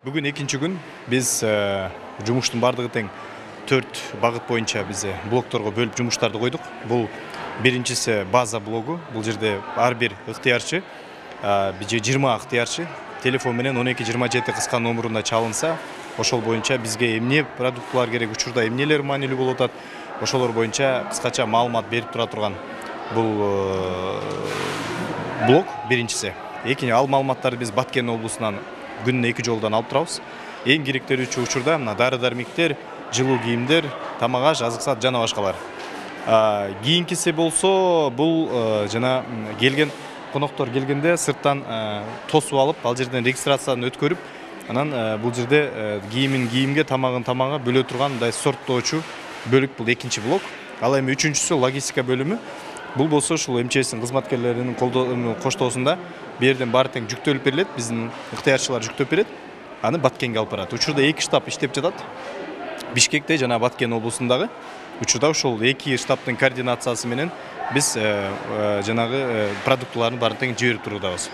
Бүгін екінші күн біз жұмыштың бардығы тең 4 бағыт бойынша біз блокторға бөліп жұмыштарды қойдық. Бұл біріншісі база блогы. Бұл жерде әрбір ықтияршы, 20 ықтияршы телефонменен 12-27 қысқа номерына чалынса, ошол бойынша бізге эмне продуктылар керек, учурда эмнелер маанилүү болуп атат, ошолор бойынша кыскача маалымат берип тура турган бул блог биринчиси. Экинчи ал маалыматтарды биз Баткен облусунан күнүнө 2 жолдан алып турабыз. Эң керектелүүчү учурда мына дары-дармектер, жылуу кийимдер, тамак-аш, азык-саат жана башкалар. Кийинкиси болсо бул жана келген коноктор келгенде сырттан тосуп алып, ал жерден регистрацияны өткөрүп, анан бул жерде кийимин кийимге, тамагын тамагга бөлө турган мындай сорттоочу бөлүк бул экинчи блок. Ал эми үчүнчүсү логистика бөлүмү. Бул болсо ушул МЧСтин кызматкерлеринин коштоосунда бу жерден баары тең жүктөлүп берилет, биздин ыктыярчылар жүктөп берет, аны Баткенге алып барат. Учурда 2 штаб иштеп жатат. Бишкекте жана Баткен облусундагы. Учурда ушул 2 штабтын координациясы менен биз жанагы продуктыларды баарын тең жиберип турудабыз.